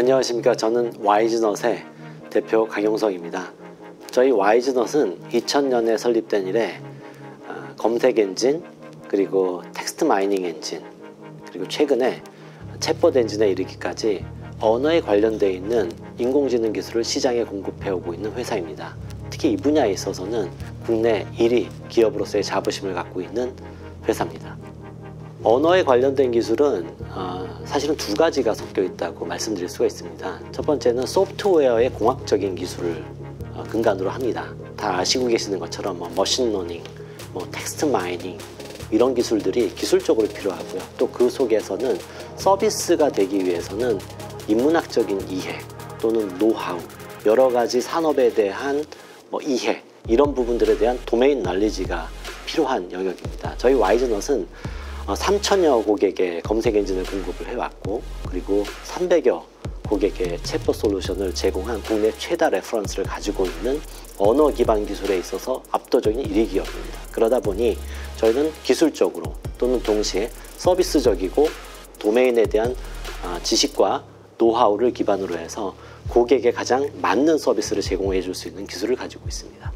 안녕하십니까. 저는 와이즈넛의 대표 강용석입니다. 저희 와이즈넛은 2000년에 설립된 이래 검색 엔진, 그리고 텍스트 마이닝 엔진, 그리고 최근에 챗봇 엔진에 이르기까지 언어에 관련되어 있는 인공지능 기술을 시장에 공급해 오고 있는 회사입니다. 특히 이 분야에 있어서는 국내 1위 기업으로서의 자부심을 갖고 있는 회사입니다. 언어에 관련된 기술은 사실은 두 가지가 섞여 있다고 말씀드릴 수가 있습니다. 첫 번째는 소프트웨어의 공학적인 기술을 근간으로 합니다. 다 아시고 계시는 것처럼 머신러닝, 텍스트 마이닝 이런 기술들이 기술적으로 필요하고요. 또 그 속에서는 서비스가 되기 위해서는 인문학적인 이해 또는 노하우, 여러 가지 산업에 대한 이해, 이런 부분들에 대한 도메인 널리지가 필요한 영역입니다. 저희 와이즈넛은 3,000여 고객의 검색 엔진을 공급을 해왔고, 그리고 300여 고객의 챗봇 솔루션을 제공한 국내 최다 레퍼런스를 가지고 있는 언어 기반 기술에 있어서 압도적인 1위 기업입니다. 그러다 보니 저희는 기술적으로 또는 동시에 서비스적이고 도메인에 대한 지식과 노하우를 기반으로 해서 고객에 가장 맞는 서비스를 제공해 줄 수 있는 기술을 가지고 있습니다.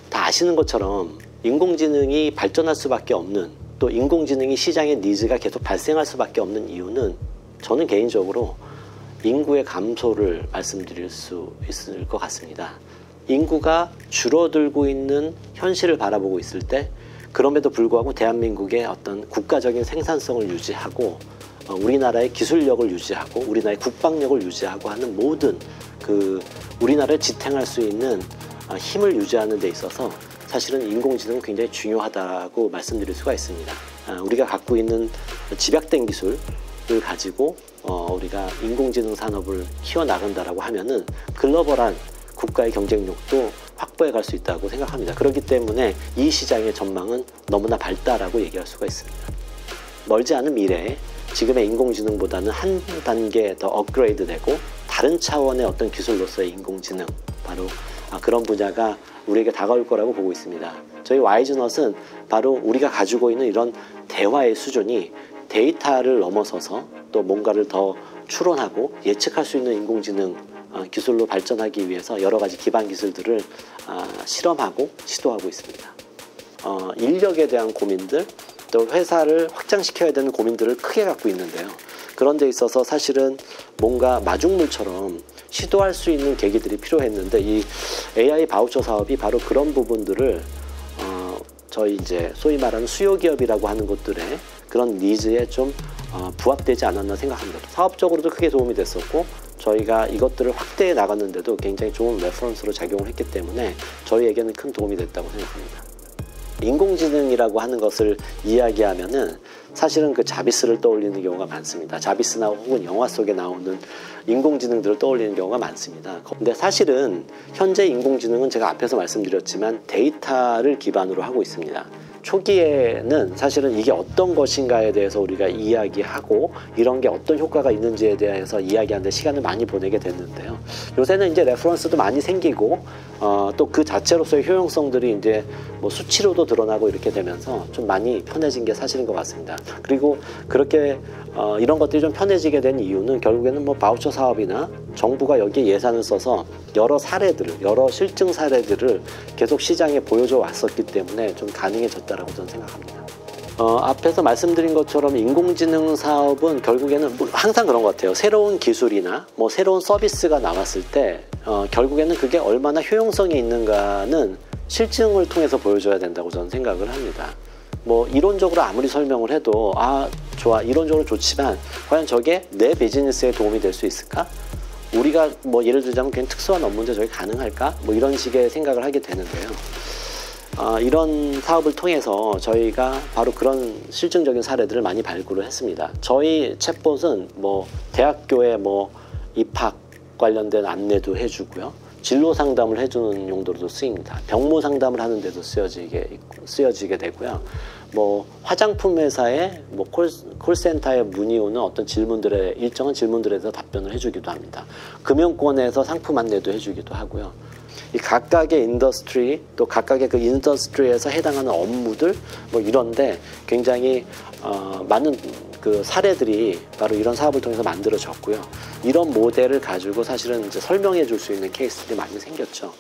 다 아시는 것처럼 인공지능이 발전할 수밖에 없는, 또 인공지능이 시장의 니즈가 계속 발생할 수밖에 없는 이유는 저는 개인적으로 인구의 감소를 말씀드릴 수 있을 것 같습니다. 인구가 줄어들고 있는 현실을 바라보고 있을 때, 그럼에도 불구하고 대한민국의 어떤 국가적인 생산성을 유지하고 우리나라의 기술력을 유지하고 우리나라의 국방력을 유지하고 하는 모든 우리나라를 지탱할 수 있는 힘을 유지하는 데 있어서 사실은 인공지능은 굉장히 중요하다고 말씀드릴 수가 있습니다. 우리가 갖고 있는 집약된 기술을 가지고 우리가 인공지능 산업을 키워나간다라고 하면은 글로벌한 국가의 경쟁력도 확보해 갈 수 있다고 생각합니다. 그렇기 때문에 이 시장의 전망은 너무나 밝다라고 얘기할 수가 있습니다. 멀지 않은 미래에 지금의 인공지능보다는 한 단계 더 업그레이드되고 다른 차원의 어떤 기술로서의 인공지능, 바로 그런 분야가 우리에게 다가올 거라고 보고 있습니다. 저희 와이즈넛은 바로 우리가 가지고 있는 이런 대화의 수준이 데이터를 넘어서서 또 뭔가를 더 추론하고 예측할 수 있는 인공지능 기술로 발전하기 위해서 여러 가지 기반 기술들을 실험하고 시도하고 있습니다. 인력에 대한 고민들, 또 회사를 확장시켜야 되는 고민들을 크게 갖고 있는데요. 그런 데 있어서 사실은 뭔가 마중물처럼 시도할 수 있는 계기들이 필요했는데, 이 AI 바우처 사업이 바로 그런 부분들을 저희 이제 소위 말하는 수요 기업이라고 하는 곳들의 그런 니즈에 좀 부합되지 않았나 생각합니다. 사업적으로도 크게 도움이 됐었고, 저희가 이것들을 확대해 나갔는데도 굉장히 좋은 레퍼런스로 작용을 했기 때문에 저희에게는 큰 도움이 됐다고 생각합니다. 인공지능이라고 하는 것을 이야기하면은 사실은 그 자비스를 떠올리는 경우가 많습니다. 자비스나 혹은 영화 속에 나오는 인공지능들을 떠올리는 경우가 많습니다. 근데 사실은 현재 인공지능은 제가 앞에서 말씀드렸지만 데이터를 기반으로 하고 있습니다. 초기에는 사실은 이게 어떤 것인가에 대해서 우리가 이야기하고 이런 게 어떤 효과가 있는지에 대해서 이야기하는 데 시간을 많이 보내게 됐는데요. 요새는 이제 레퍼런스도 많이 생기고 또 그 자체로서의 효용성들이 이제 수치로도 드러나고 이렇게 되면서 좀 많이 편해진 게 사실인 것 같습니다. 그리고 그렇게 이런 것들이 좀 편해지게 된 이유는 결국에는 바우처 사업이나 정부가 여기에 예산을 써서 여러 사례들을, 여러 실증 사례들을 계속 시장에 보여줘 왔었기 때문에 좀 가능해졌다라고 저는 생각합니다. 앞에서 말씀드린 것처럼 인공지능 사업은 결국에는 항상 그런 것 같아요. 새로운 기술이나 새로운 서비스가 나왔을 때 결국에는 그게 얼마나 효용성이 있는가는 실증을 통해서 보여줘야 된다고 저는 생각을 합니다. 이론적으로 아무리 설명을 해도 좋아, 이론적으로 좋지만 과연 저게 내 비즈니스에 도움이 될 수 있을까? 우리가 예를 들자면 그냥 특수한 업무인데 저게 가능할까? 이런 식의 생각을 하게 되는데요. 이런 사업을 통해서 저희가 바로 그런 실증적인 사례들을 많이 발굴을 했습니다. 저희 챗봇은 대학교에 입학 관련된 안내도 해주고요. 진로 상담을 해주는 용도로도 쓰입니다. 병무 상담을 하는 데도 쓰여지게 되고요. 화장품 회사에 콜센터에 문의 오는 어떤 일정한 질문들에 대해서 답변을 해주기도 합니다. 금융권에서 상품 안내도 해주기도 하고요. 이 각각의 인더스트리 또 각각의 그 인더스트리에서 해당하는 업무들 뭐 이런데 굉장히 많은 그 사례들이 바로 이런 사업을 통해서 만들어졌고요. 이런 모델을 가지고 사실은 이제 설명해 줄 수 있는 케이스들이 많이 생겼죠.